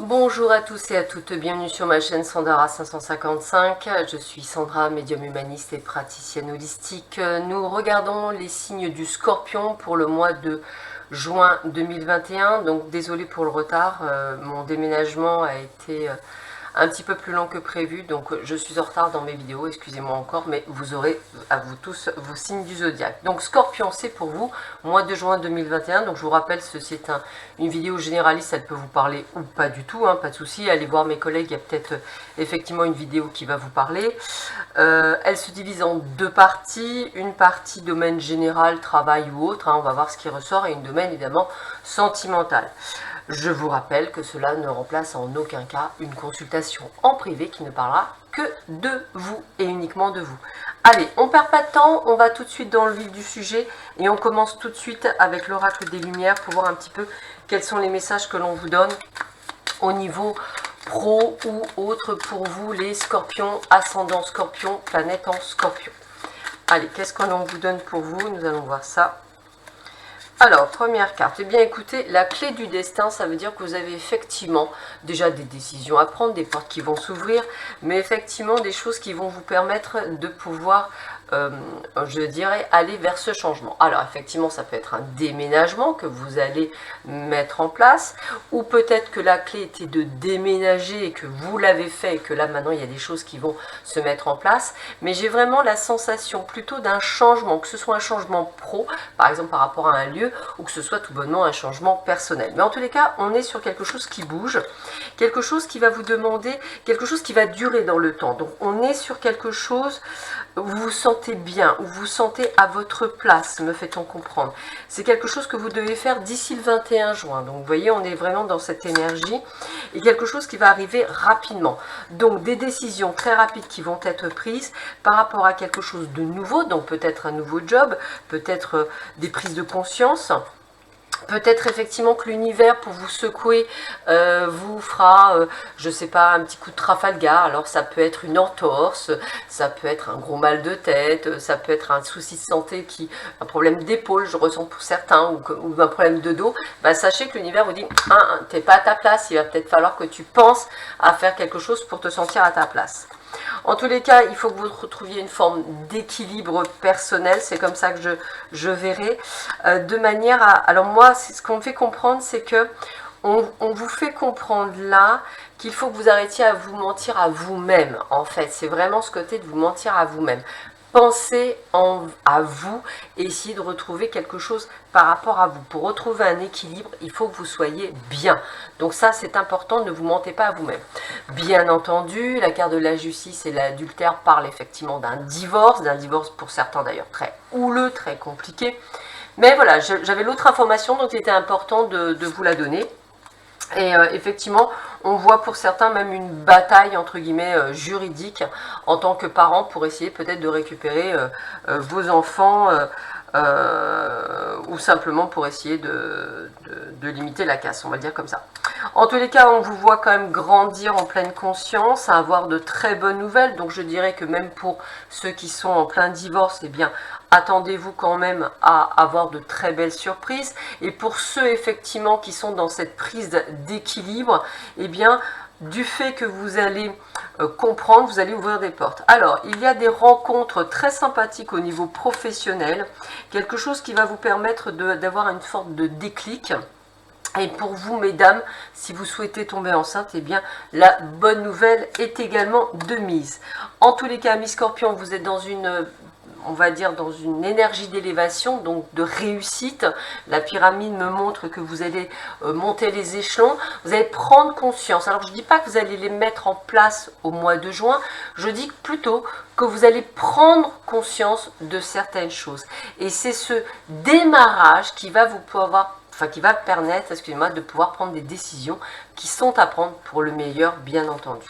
Bonjour à tous et à toutes, bienvenue sur ma chaîne Sandara 555. Je suis Sandra, médium humaniste et praticienne holistique. Nous regardons les signes du Scorpion pour le mois de juin 2021. Donc désolé pour le retard, mon déménagement a été un petit peu plus long que prévu, donc je suis en retard dans mes vidéos, excusez-moi encore, mais vous aurez à vous tous vos signes du zodiaque. Donc Scorpion, c'est pour vous, mois de juin 2021, donc je vous rappelle, ceci est une vidéo généraliste, elle peut vous parler ou pas du tout, hein, pas de souci, allez voir mes collègues, il y a peut-être effectivement une vidéo qui va vous parler. Elle se divise en deux parties, une partie domaine général, travail ou autre, hein, on va voir ce qui ressort, et une domaine évidemment sentimental. Je vous rappelle que cela ne remplace en aucun cas une consultation en privé qui ne parlera que de vous et uniquement de vous. Allez, on ne perd pas de temps, on va tout de suite dans le vif du sujet et on commence tout de suite avec l'oracle des Lumières pour voir un petit peu quels sont les messages que l'on vous donne au niveau pro ou autre pour vous les Scorpions, ascendant Scorpion, planète en Scorpion. Allez, qu'est-ce que l'on vous donne pour vous? Nous allons voir ça. Alors, première carte, eh bien écoutez, la clé du destin, ça veut dire que vous avez effectivement déjà des décisions à prendre, des portes qui vont s'ouvrir, mais effectivement des choses qui vont vous permettre de pouvoir, je dirais, aller vers ce changement. Alors effectivement, ça peut être un déménagement que vous allez mettre en place, ou peut-être que la clé était de déménager et que vous l'avez fait et que là maintenant il y a des choses qui vont se mettre en place, mais j'ai vraiment la sensation plutôt d'un changement, que ce soit un changement pro, par exemple par rapport à un lieu, ou que ce soit tout bonnement un changement personnel. Mais en tous les cas, on est sur quelque chose qui bouge, quelque chose qui va vous demander, quelque chose qui va durer dans le temps. Donc on est sur quelque chose où vous vous sentez bien, où vous vous sentez à votre place, me fait-on comprendre. C'est quelque chose que vous devez faire d'ici le 21 juin. Donc vous voyez, on est vraiment dans cette énergie et quelque chose qui va arriver rapidement. Donc des décisions très rapides qui vont être prises par rapport à quelque chose de nouveau, donc peut-être un nouveau job, peut-être des prises de conscience. Peut-être effectivement que l'univers, pour vous secouer, vous fera, je sais pas, un petit coup de Trafalgar. Alors ça peut être une entorse, ça peut être un gros mal de tête, ça peut être un souci de santé, un problème d'épaule, je ressens pour certains, ou un problème de dos. Bah, sachez que l'univers vous dit, t'es pas à ta place, il va peut-être falloir que tu penses à faire quelque chose pour te sentir à ta place. En tous les cas, il faut que vous retrouviez une forme d'équilibre personnel, c'est comme ça que je verrai, de manière à... Alors moi, ce qu'on me fait comprendre, c'est que on vous fait comprendre là qu'il faut que vous arrêtiez à vous mentir à vous-même, en fait. C'est vraiment ce côté de vous mentir à vous-même. Pensez à vous et essayez de retrouver quelque chose par rapport à vous. Pour retrouver un équilibre, il faut que vous soyez bien. Donc ça, c'est important, ne vous mentez pas à vous-même. Bien entendu, la carte de la justice et l'adultère parlent effectivement d'un divorce pour certains d'ailleurs très houleux, très compliqué. Mais voilà, j'avais l'autre information, donc il était important de vous la donner. Et effectivement, on voit pour certains même une bataille entre guillemets juridique en tant que parent pour essayer peut-être de récupérer vos enfants ou simplement pour essayer de limiter la casse, on va dire comme ça. En tous les cas, on vous voit quand même grandir en pleine conscience, avoir de très bonnes nouvelles. Donc je dirais que même pour ceux qui sont en plein divorce, eh bien, attendez-vous quand même à avoir de très belles surprises. Et pour ceux effectivement qui sont dans cette prise d'équilibre, eh bien, du fait que vous allez comprendre, vous allez ouvrir des portes. Alors, il y a des rencontres très sympathiques au niveau professionnel, quelque chose qui va vous permettre d'avoir une sorte de déclic. Et pour vous, mesdames, si vous souhaitez tomber enceinte, eh bien, la bonne nouvelle est également de mise. En tous les cas, Miss Scorpion, vous êtes dans une... on va dire dans une énergie d'élévation, donc de réussite. La pyramide me montre que vous allez monter les échelons, vous allez prendre conscience. Alors je ne dis pas que vous allez les mettre en place au mois de juin, je dis plutôt que vous allez prendre conscience de certaines choses. Et c'est ce démarrage qui va vous pouvoir, qui va permettre, excusez-moi, de pouvoir prendre des décisions qui sont à prendre pour le meilleur, bien entendu.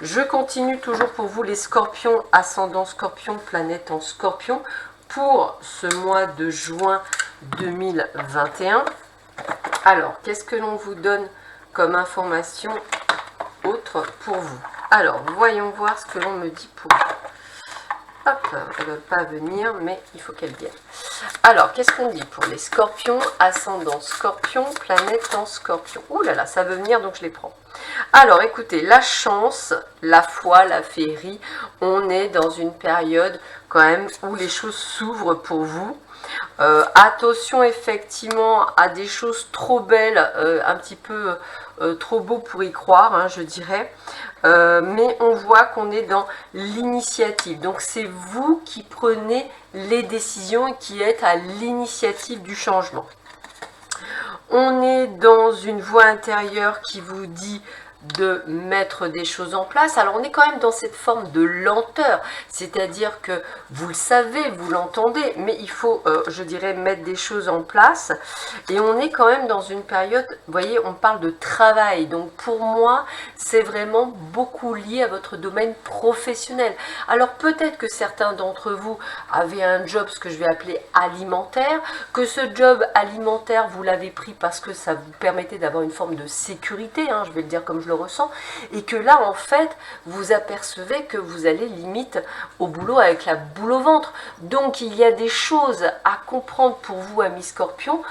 Je continue toujours pour vous les Scorpions, ascendant Scorpion, planète en Scorpion, pour ce mois de juin 2021. Alors, qu'est-ce que l'on vous donne comme information autre pour vous? Alors, voyons voir ce que l'on me dit pour vous. Hop, elle ne va pas venir, mais il faut qu'elle vienne. Alors, qu'est-ce qu'on dit pour les scorpions? Ascendant scorpion, planète en scorpion. Ouh là là, ça veut venir, donc je les prends. Alors, écoutez, la chance, la foi, la féerie, on est dans une période quand même où les choses s'ouvrent pour vous. Attention effectivement à des choses trop belles, un petit peu trop beau pour y croire, hein, je dirais. Mais on voit qu'on est dans l'initiative. Donc c'est vous qui prenez les décisions et qui êtes à l'initiative du changement. On est dans une voie intérieure qui vous dit de mettre des choses en place. Alors on est quand même dans cette forme de lenteur, c'est-à-dire que vous le savez, vous l'entendez, mais il faut, je dirais, mettre des choses en place. Et on est quand même dans une période, vous voyez, on parle de travail. Donc pour moi, c'est vraiment beaucoup lié à votre domaine professionnel. Alors peut-être que certains d'entre vous avaient un job, ce que je vais appeler alimentaire, que ce job alimentaire, vous l'avez pris parce que ça vous permettait d'avoir une forme de sécurité, hein, je vais le dire comme je le ressens, et que là en fait vous apercevez que vous allez limite au boulot avec la boule au ventre. Donc il y a des choses à comprendre pour vous, amis Scorpion.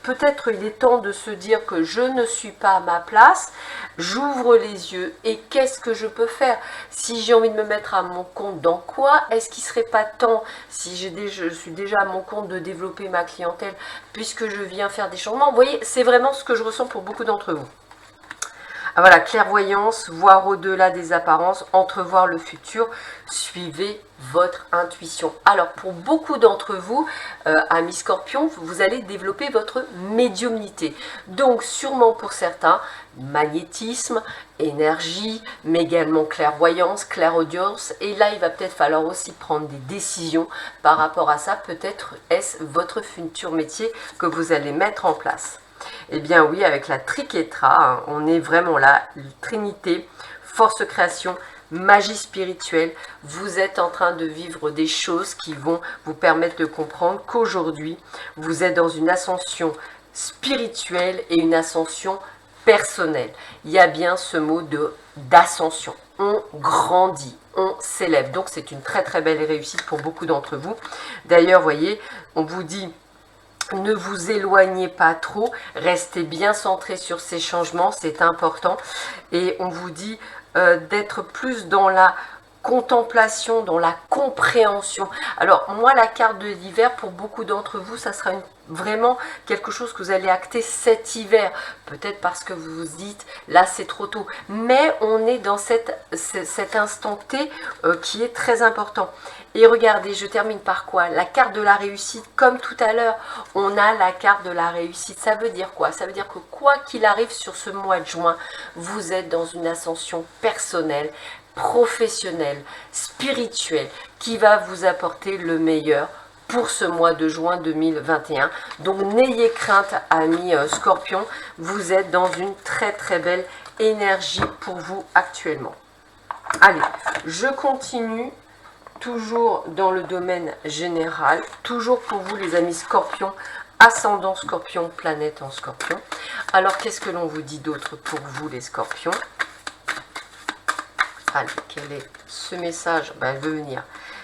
Peut-être il est temps de se dire que je ne suis pas à ma place, j'ouvre les yeux et qu'est-ce que je peux faire? Si j'ai envie de me mettre à mon compte, dans quoi? Est-ce qu'il ne serait pas temps, si je suis déjà à mon compte, de développer ma clientèle puisque je viens faire des changements? Vous voyez, c'est vraiment ce que je ressens pour beaucoup d'entre vous. Ah, voilà, clairvoyance, voir au-delà des apparences, entrevoir le futur, suivez votre intuition. Alors pour beaucoup d'entre vous, amis Scorpion, vous allez développer votre médiumnité. Donc sûrement pour certains, magnétisme, énergie, mais également clairvoyance, clairaudience. Et là, il va peut-être falloir aussi prendre des décisions par rapport à ça. Peut-être est-ce votre futur métier que vous allez mettre en place. Eh bien oui, avec la triquetra, hein, on est vraiment là, Trinité, force création, magie spirituelle. Vous êtes en train de vivre des choses qui vont vous permettre de comprendre qu'aujourd'hui, vous êtes dans une ascension spirituelle et une ascension personnelle. Il y a bien ce mot d'ascension. On grandit, on s'élève. Donc c'est une très très belle réussite pour beaucoup d'entre vous. D'ailleurs, voyez, on vous dit... Ne vous éloignez pas trop, restez bien centré sur ces changements, c'est important. Et on vous dit d'être plus dans la contemplation, dans la compréhension. Alors moi, la carte de l'hiver, pour beaucoup d'entre vous, ça sera vraiment quelque chose que vous allez acter cet hiver. Peut-être parce que vous vous dites, là c'est trop tôt. Mais on est dans cet instant T qui est très important. Et regardez, je termine par quoi? La carte de la réussite, comme tout à l'heure, on a la carte de la réussite. Ça veut dire quoi? Ça veut dire que quoi qu'il arrive sur ce mois de juin, vous êtes dans une ascension personnelle, professionnelle, spirituelle, qui va vous apporter le meilleur pour ce mois de juin 2021. Donc n'ayez crainte, amis Scorpion, vous êtes dans une très très belle énergie pour vous actuellement. Allez, je continue. Toujours dans le domaine général, toujours pour vous les amis Scorpion, ascendant Scorpion, planète en Scorpion. Alors qu'est-ce que l'on vous dit d'autre pour vous les Scorpions? Allez, quel est ce message? Ben, elle veut venir.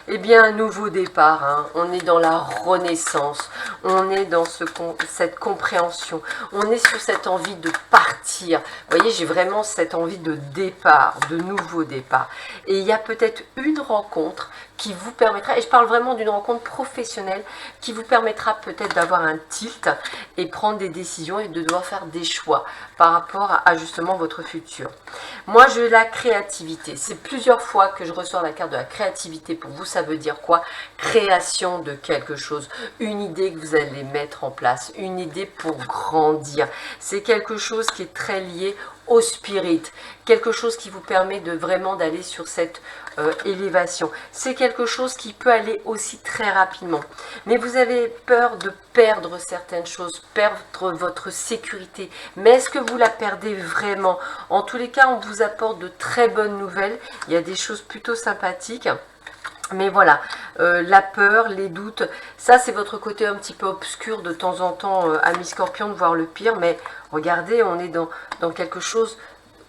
Eh bien, un nouveau départ, hein. On est dans la renaissance, on est dans cette compréhension, on est sur cette envie de partir. Vous voyez, j'ai vraiment cette envie de départ, de nouveau départ. Et il y a peut-être une rencontre qui vous permettra, et je parle vraiment d'une rencontre professionnelle, qui vous permettra peut-être d'avoir un tilt et prendre des décisions et de devoir faire des choix par rapport à justement votre futur. Moi, j'ai la créativité. C'est plusieurs fois que je reçois la carte de la créativité. Pour vous, ça veut dire quoi? Création de quelque chose, une idée que vous allez mettre en place, une idée pour grandir. C'est quelque chose qui est très lié au spirit, quelque chose qui vous permet de vraiment d'aller sur cette élévation. C'est quelque chose qui peut aller aussi très rapidement. Mais vous avez peur de perdre certaines choses, perdre votre sécurité. Mais est-ce que vous la perdez vraiment? En tous les cas, on vous apporte de très bonnes nouvelles. Il y a des choses plutôt sympathiques. Mais voilà, la peur, les doutes, ça c'est votre côté un petit peu obscur de temps en temps, amis Scorpion, de voir le pire. Mais regardez, on est dans quelque chose,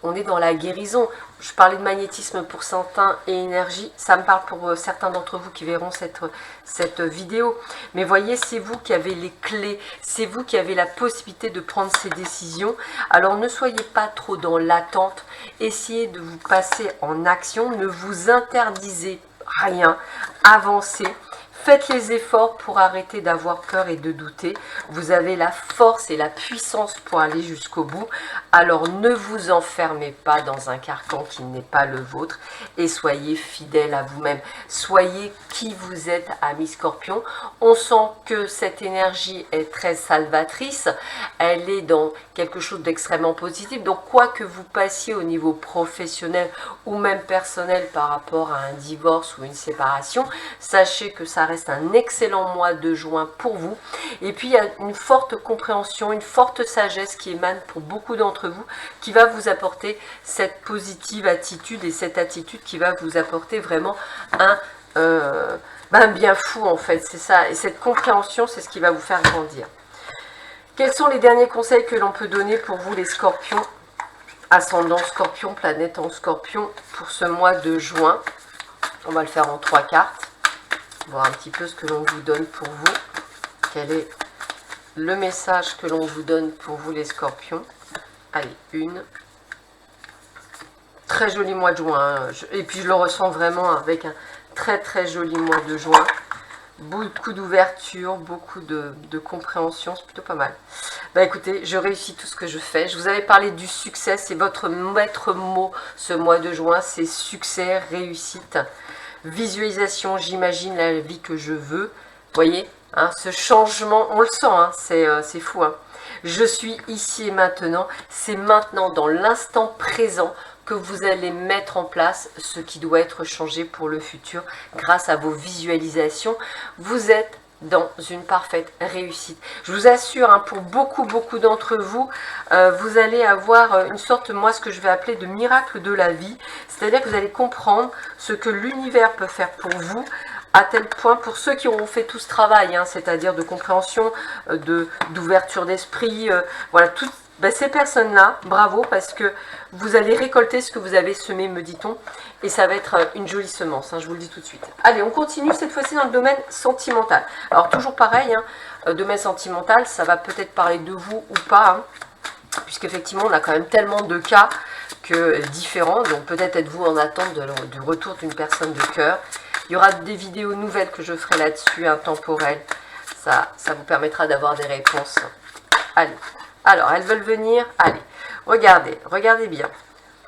on est dans la guérison. Je parlais de magnétisme pour certains et énergie, ça me parle pour certains d'entre vous qui verront cette vidéo. Mais voyez, c'est vous qui avez les clés, c'est vous qui avez la possibilité de prendre ces décisions. Alors ne soyez pas trop dans l'attente, essayez de vous passer en action, ne vous interdisez rien, avancez. Faites les efforts pour arrêter d'avoir peur et de douter. Vous avez la force et la puissance pour aller jusqu'au bout. Alors ne vous enfermez pas dans un carcan qui n'est pas le vôtre et soyez fidèle à vous-même. Soyez qui vous êtes, ami Scorpion. On sent que cette énergie est très salvatrice. Elle est dans quelque chose d'extrêmement positif. Donc quoi que vous passiez au niveau professionnel ou même personnel par rapport à un divorce ou une séparation, sachez que ça reste un excellent mois de juin pour vous. Et puis il y a une forte compréhension, une forte sagesse qui émane pour beaucoup d'entre vous, qui va vous apporter cette positive attitude et cette attitude qui va vous apporter vraiment un bien fou en fait, c'est ça. Et cette compréhension, c'est ce qui va vous faire grandir. Quels sont les derniers conseils que l'on peut donner pour vous les Scorpions, ascendant Scorpion, planète en Scorpion, pour ce mois de juin? On va le faire en 3 cartes. Voir un petit peu ce que l'on vous donne pour vous. Quel est le message que l'on vous donne pour vous les Scorpions? Allez, une. Très joli mois de juin. Et puis je le ressens vraiment avec un très très joli mois de juin. Beaucoup d'ouverture, beaucoup de compréhension, c'est plutôt pas mal. Bah écoutez, je réussis tout ce que je fais. Je vous avais parlé du succès, c'est votre maître mot ce mois de juin, c'est succès, réussite. Visualisation, j'imagine la vie que je veux. Vous voyez, hein, ce changement, on le sent, hein, c'est fou. Hein. Je suis ici et maintenant. C'est maintenant, dans l'instant présent, que vous allez mettre en place ce qui doit être changé pour le futur grâce à vos visualisations. Vous êtes dans une parfaite réussite. Je vous assure, hein, pour beaucoup d'entre vous, vous allez avoir une sorte, moi, ce que je vais appeler de miracle de la vie. C'est-à-dire que vous allez comprendre ce que l'univers peut faire pour vous, à tel point, pour ceux qui auront fait tout ce travail, hein, c'est-à-dire de compréhension, d'ouverture d'esprit, voilà, toutes ces personnes-là, bravo, parce que vous allez récolter ce que vous avez semé, me dit-on, et ça va être une jolie semence, hein, je vous le dis tout de suite. Allez, on continue cette fois-ci dans le domaine sentimental. Alors, toujours pareil, hein, domaine sentimental, ça va peut-être parler de vous ou pas, hein, puisqu'effectivement, on a quand même tellement de cas différents, donc peut-être êtes-vous en attente du retour d'une personne de cœur. Il y aura des vidéos nouvelles que je ferai là-dessus, intemporelles. Ça vous permettra d'avoir des réponses. Allez. Alors, elles veulent venir. Allez, regardez bien.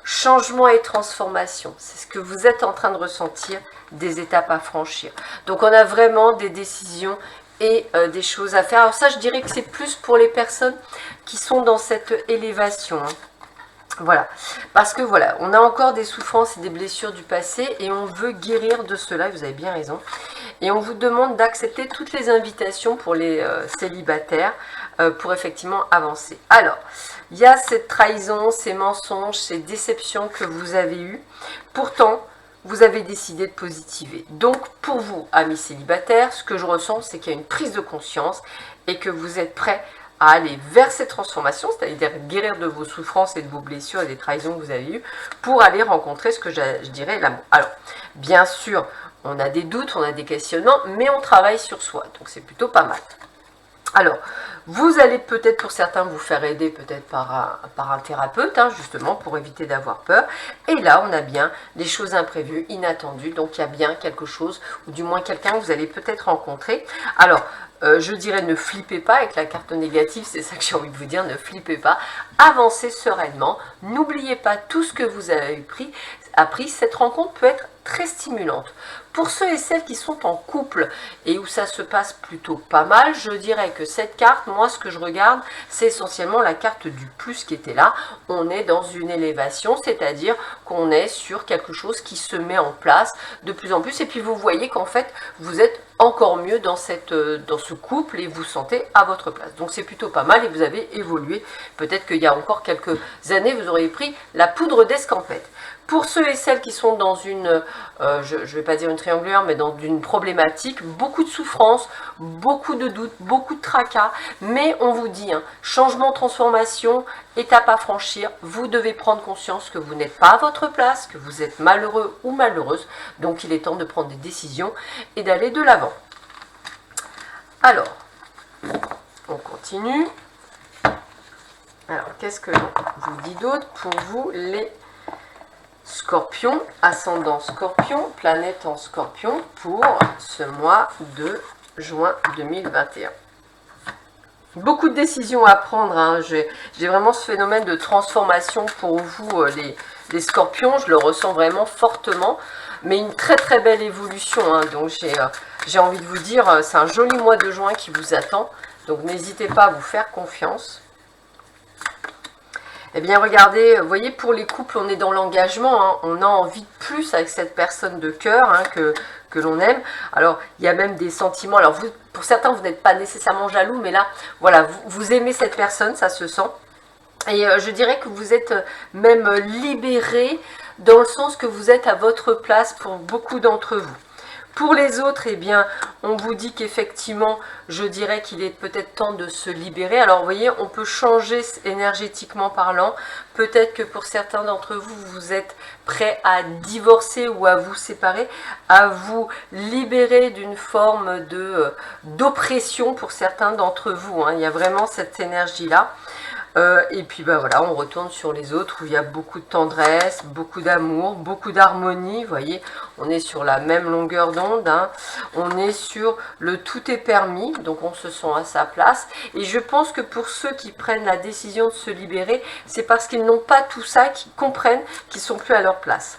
Changement et transformation. C'est ce que vous êtes en train de ressentir, des étapes à franchir. Donc, on a vraiment des décisions et des choses à faire. Alors ça, je dirais que c'est plus pour les personnes qui sont dans cette élévation. Hein. Voilà, parce que voilà, on a encore des souffrances et des blessures du passé et on veut guérir de cela, vous avez bien raison. Et on vous demande d'accepter toutes les invitations pour les célibataires pour effectivement avancer. Alors, il y a cette trahison, ces mensonges, ces déceptions que vous avez eues. Pourtant, vous avez décidé de positiver. Donc, pour vous, amis célibataires, ce que je ressens, c'est qu'il y a une prise de conscience et que vous êtes prêts à aller vers cette transformation, c'est-à-dire guérir de vos souffrances et de vos blessures et des trahisons que vous avez eues, pour aller rencontrer ce que je dirais l'amour. Alors, bien sûr, on a des doutes, on a des questionnements, mais on travaille sur soi, donc c'est plutôt pas mal. Alors, vous allez peut-être pour certains vous faire aider peut-être par un thérapeute, hein, justement pour éviter d'avoir peur. Et là, on a bien des choses imprévues, inattendues, donc il y a bien quelque chose, ou du moins quelqu'un que vous allez peut-être rencontrer. Alors, je dirais ne flippez pas avec la carte négative, c'est ça que j'ai envie de vous dire, ne flippez pas, avancez sereinement, n'oubliez pas tout ce que vous avez appris, cette rencontre peut être très stimulante. Pour ceux et celles qui sont en couple et où ça se passe plutôt pas mal, je dirais que cette carte, moi ce que je regarde, c'est essentiellement la carte du plus qui était là. On est dans une élévation, c'est-à-dire qu'on est sur quelque chose qui se met en place de plus en plus. Et puis vous voyez qu'en fait, vous êtes encore mieux dans ce couple et vous sentez à votre place. Donc c'est plutôt pas mal et vous avez évolué. Peut-être qu'il y a encore quelques années, vous auriez pris la poudre d'escampette. Pour ceux et celles qui sont dans une, je ne vais pas dire une triangulaire, mais dans une problématique, beaucoup de souffrance, beaucoup de doutes, beaucoup de tracas, mais on vous dit, hein, changement, transformation, étape à franchir, vous devez prendre conscience que vous n'êtes pas à votre place, que vous êtes malheureux ou malheureuse, donc il est temps de prendre des décisions et d'aller de l'avant. Alors, on continue. Alors, qu'est-ce que l'on vous dit d'autre pour vous, les Scorpions, ascendant Scorpion, planète en Scorpion, pour ce mois de juin 2021. Beaucoup de décisions à prendre, hein. J'ai vraiment ce phénomène de transformation pour vous, les Scorpions, je le ressens vraiment fortement, mais une très très belle évolution, hein. Donc j'ai envie de vous dire, c'est un joli mois de juin qui vous attend, donc n'hésitez pas à vous faire confiance. Eh bien, regardez, vous voyez, pour les couples, on est dans l'engagement, hein, on a envie de plus avec cette personne de cœur, hein, que l'on aime. Alors, il y a même des sentiments. Alors, vous, pour certains, vous n'êtes pas nécessairement jaloux, mais là, voilà, vous aimez cette personne, ça se sent. Et je dirais que vous êtes même libéré, dans le sens que vous êtes à votre place pour beaucoup d'entre vous. Pour les autres, eh bien, on vous dit qu'effectivement, je dirais qu'il est peut-être temps de se libérer. Alors, vous voyez, on peut changer énergétiquement parlant. Peut-être que pour certains d'entre vous, vous êtes prêts à divorcer ou à vous séparer, à vous libérer d'une forme d'oppression pour certains d'entre vous, hein. Il y a vraiment cette énergie-là. Et puis bah voilà, on retourne sur les autres où il y a beaucoup de tendresse, beaucoup d'amour, beaucoup d'harmonie. Vous voyez, on est sur la même longueur d'onde, hein. On est sur le tout est permis, donc on se sent à sa place. Et je pense que pour ceux qui prennent la décision de se libérer, c'est parce qu'ils n'ont pas tout ça, qu'ils comprennent qu'ils ne sont plus à leur place.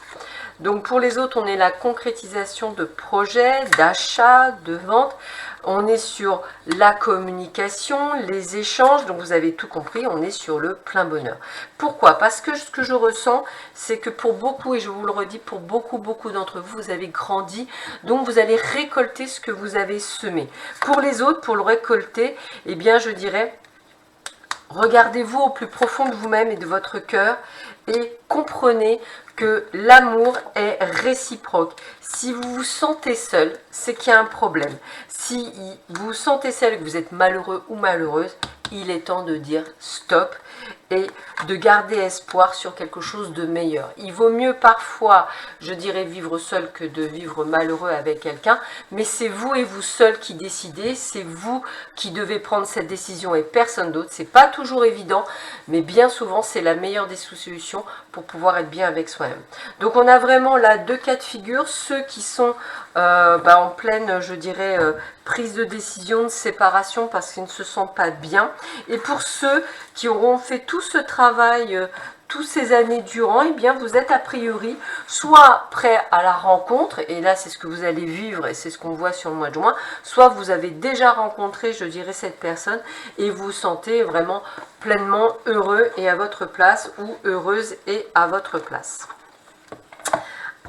Donc pour les autres, on est la concrétisation de projets, d'achats, de ventes. On est sur la communication, les échanges, donc vous avez tout compris, on est sur le plein bonheur. Pourquoi? Parce que ce que je ressens, c'est que pour beaucoup, et je vous le redis, pour beaucoup d'entre vous, vous avez grandi, donc vous allez récolter ce que vous avez semé. Pour les autres, pour le récolter, eh bien je dirais, regardez-vous au plus profond de vous-même et de votre cœur et comprenez que l'amour est réciproque. Si vous vous sentez seul, c'est qu'il y a un problème. Si vous vous sentez seul et que vous êtes malheureux ou malheureuse, il est temps de dire stop et de garder espoir sur quelque chose de meilleur. Il vaut mieux parfois, je dirais, vivre seul que de vivre malheureux avec quelqu'un, mais c'est vous et vous seul qui décidez, c'est vous qui devez prendre cette décision et personne d'autre. C'est pas toujours évident, mais bien souvent c'est la meilleure des solutions pour pouvoir être bien avec soi-même. Donc on a vraiment là deux cas de figure, ceux qui sont en pleine, je dirais, prise de décision, de séparation parce qu'ils ne se sentent pas bien. Et pour ceux qui auront fait tout ce travail toutes ces années durant, eh bien vous êtes a priori soit prêt à la rencontre, et là c'est ce que vous allez vivre et c'est ce qu'on voit sur le mois de juin, soit vous avez déjà rencontré, je dirais, cette personne et vous vous sentez vraiment pleinement heureux et à votre place, ou heureuse et à votre place.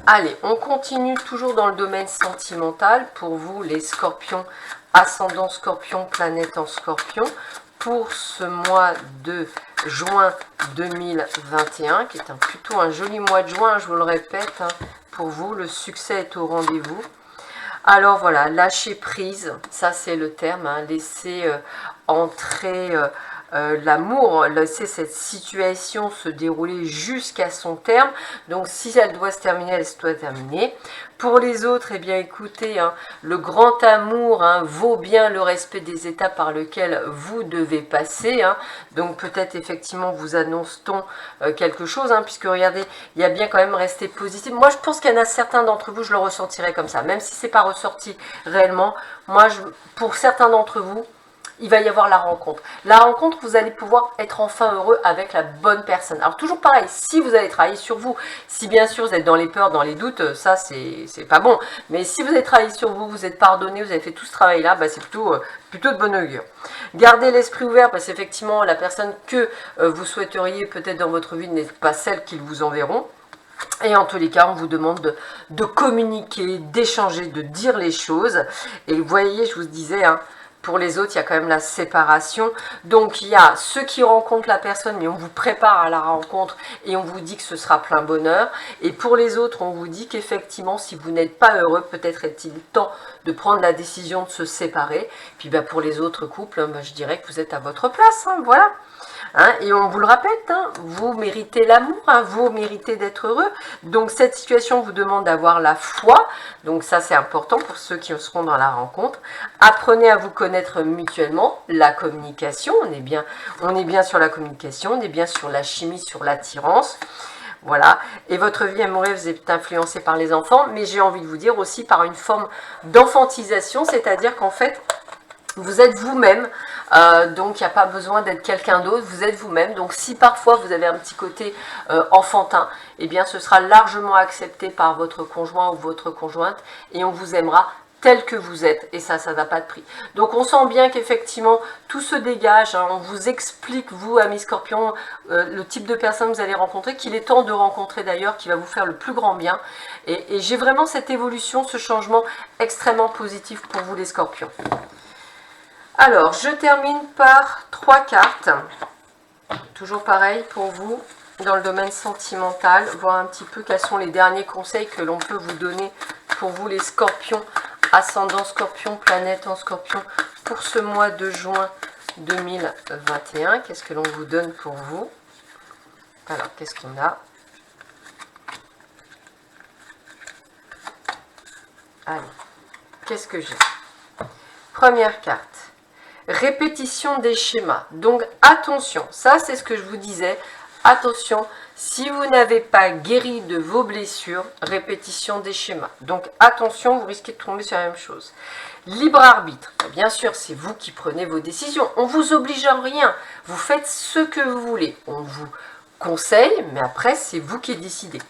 Allez, on continue toujours dans le domaine sentimental pour vous les Scorpions, ascendant Scorpion, planète en Scorpion, pour ce mois de juin 2021, qui est plutôt un joli mois de juin, je vous le répète, hein, pour vous, le succès est au rendez-vous. Alors voilà, lâcher prise, ça c'est le terme, hein, laisser entrer l'amour, laisser cette situation se dérouler jusqu'à son terme. Donc si elle doit se terminer, elle se doit terminer. Pour les autres, eh bien écoutez, hein, le grand amour, hein, vaut bien le respect des étapes par lesquelles vous devez passer, hein. Donc peut-être effectivement vous annonce-t-on quelque chose, hein, puisque regardez, il y a bien quand même resté positif. Moi je pense qu'il y en a certains d'entre vous, je le ressentirai comme ça, même si c'est pas ressorti réellement. Moi, pour certains d'entre vous, il va y avoir la rencontre. La rencontre, vous allez pouvoir être enfin heureux avec la bonne personne. Alors toujours pareil, si vous allez travailler sur vous, si bien sûr vous êtes dans les peurs, dans les doutes, ça c'est pas bon. Mais si vous avez travaillé sur vous, vous êtes pardonné, vous avez fait tout ce travail-là, bah, c'est plutôt de bon augure. Gardez l'esprit ouvert parce qu'effectivement la personne que vous souhaiteriez peut-être dans votre vie n'est pas celle qu'ils vous enverront. Et en tous les cas, on vous demande de communiquer, d'échanger, de dire les choses. Et vous voyez, je vous disais, hein, Pour les autres, il y a quand même la séparation. Donc, il y a ceux qui rencontrent la personne, mais on vous prépare à la rencontre et on vous dit que ce sera plein bonheur. Et pour les autres, on vous dit qu'effectivement, si vous n'êtes pas heureux, peut-être est-il temps de prendre la décision de se séparer. Puis, pour les autres couples, je dirais que vous êtes à votre place. Voilà. Et on vous le répète, vous méritez l'amour, vous méritez d'être heureux. Donc cette situation vous demande d'avoir la foi. Donc ça c'est important pour ceux qui seront dans la rencontre. Apprenez à vous connaître mutuellement. La communication, on est bien sur la communication, on est bien sur la chimie, sur l'attirance. Voilà, et votre vie amoureuse est influencée par les enfants, mais j'ai envie de vous dire aussi par une forme d'enfantisation, c'est-à-dire qu'en fait, vous êtes vous-même, donc il n'y a pas besoin d'être quelqu'un d'autre, vous êtes vous-même. Donc si parfois vous avez un petit côté enfantin, eh bien ce sera largement accepté par votre conjoint ou votre conjointe et on vous aimera tel que vous êtes, et ça n'a pas de prix. Donc on sent bien qu'effectivement tout se dégage, on vous explique, vous amis Scorpion, le type de personne que vous allez rencontrer, qu'il est temps de rencontrer d'ailleurs, qui va vous faire le plus grand bien, et j'ai vraiment cette évolution, ce changement extrêmement positif pour vous les Scorpions. Alors, je termine par 3 cartes, toujours pareil pour vous, dans le domaine sentimental, voir un petit peu quels sont les derniers conseils que l'on peut vous donner pour vous les Scorpions, ascendant Scorpion, planète en Scorpion, pour ce mois de juin 2021. Qu'est-ce que l'on vous donne pour vous? Alors, qu'est-ce qu'on a? Allez, qu'est-ce que j'ai? Première carte. Répétition des schémas. Donc attention, ça c'est ce que je vous disais. Attention, si vous n'avez pas guéri de vos blessures, répétition des schémas. Donc attention, vous risquez de tomber sur la même chose. Libre arbitre. Bien sûr, c'est vous qui prenez vos décisions. On ne vous oblige à rien. Vous faites ce que vous voulez. On vous conseille, mais après c'est vous qui décidez.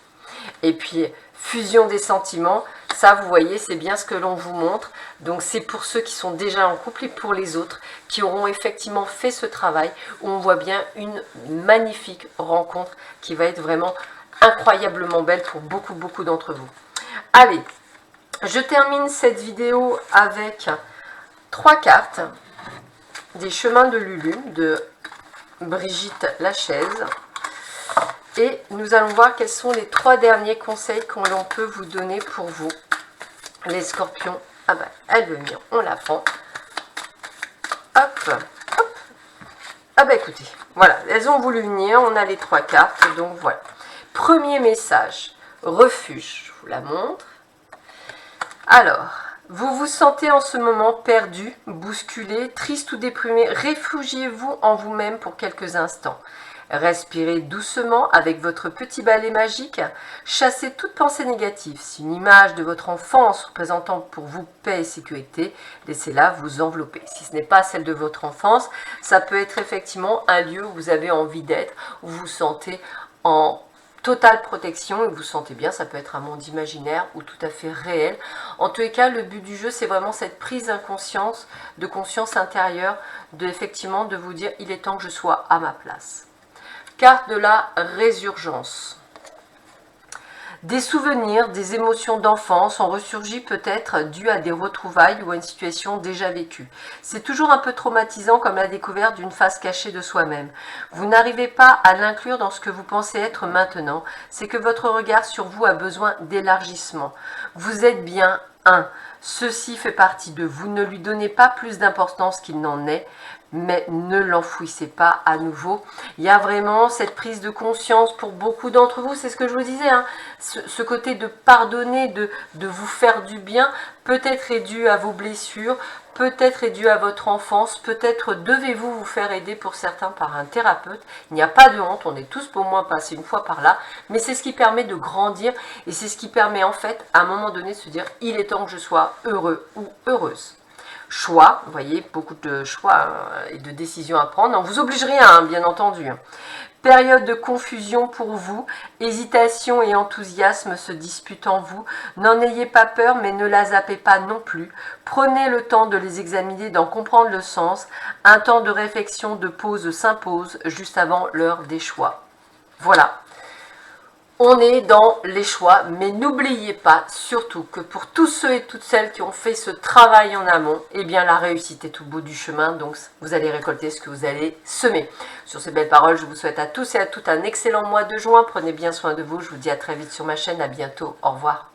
Et puis, fusion des sentiments. Ça, vous voyez, c'est bien ce que l'on vous montre. Donc, c'est pour ceux qui sont déjà en couple et pour les autres qui auront effectivement fait ce travail où on voit bien une magnifique rencontre qui va être vraiment incroyablement belle pour beaucoup, beaucoup d'entre vous. Allez, je termine cette vidéo avec 3 cartes des chemins de Lulu de Brigitte Lachaise. Et nous allons voir quels sont les 3 derniers conseils que l'on peut vous donner pour vous, les Scorpions. Ah bah, elle veut venir, on la prend. Hop, hop. Ah bah écoutez, voilà, elles ont voulu venir, on a les 3 cartes, donc voilà. Premier message, refuge, je vous la montre. Alors, vous vous sentez en ce moment perdu, bousculé, triste ou déprimé, réfugiez-vous en vous-même pour quelques instants. Respirez doucement avec votre petit balai magique. Chassez toute pensée négative. Si une image de votre enfance représentant pour vous paix et sécurité, laissez-la vous envelopper. Si ce n'est pas celle de votre enfance, ça peut être effectivement un lieu où vous avez envie d'être, où vous vous sentez en totale protection et vous sentez bien. Ça peut être un monde imaginaire ou tout à fait réel. En tous les cas, le but du jeu, c'est vraiment cette prise de conscience intérieure, effectivement de vous dire, il est temps que je sois à ma place. Carte de la résurgence. Des souvenirs, des émotions d'enfance ont ressurgi peut-être dû à des retrouvailles ou à une situation déjà vécue. C'est toujours un peu traumatisant comme la découverte d'une face cachée de soi-même. Vous n'arrivez pas à l'inclure dans ce que vous pensez être maintenant. C'est que votre regard sur vous a besoin d'élargissement. Vous êtes bien un. Ceci fait partie de vous. Ne lui donnez pas plus d'importance qu'il n'en est, mais ne l'enfouissez pas à nouveau. Il y a vraiment cette prise de conscience pour beaucoup d'entre vous, c'est ce que je vous disais, ce côté de pardonner, de vous faire du bien, peut-être est dû à vos blessures, peut-être est dû à votre enfance, peut-être devez-vous vous faire aider pour certains par un thérapeute. Il n'y a pas de honte, on est tous au moins passés une fois par là, mais c'est ce qui permet de grandir et c'est ce qui permet en fait à un moment donné de se dire il est temps que je sois heureux ou heureuse. Choix, vous voyez, beaucoup de choix et de décisions à prendre. On ne vous oblige rien, bien entendu. Période de confusion pour vous, hésitation et enthousiasme se disputent en vous. N'en ayez pas peur, mais ne la zappez pas non plus. Prenez le temps de les examiner, d'en comprendre le sens. Un temps de réflexion, de pause s'impose juste avant l'heure des choix. Voilà. On est dans les choix, mais n'oubliez pas surtout que pour tous ceux et toutes celles qui ont fait ce travail en amont, eh bien la réussite est au bout du chemin, donc vous allez récolter ce que vous allez semer. Sur ces belles paroles, je vous souhaite à tous et à toutes un excellent mois de juin. Prenez bien soin de vous, je vous dis à très vite sur ma chaîne, à bientôt, au revoir.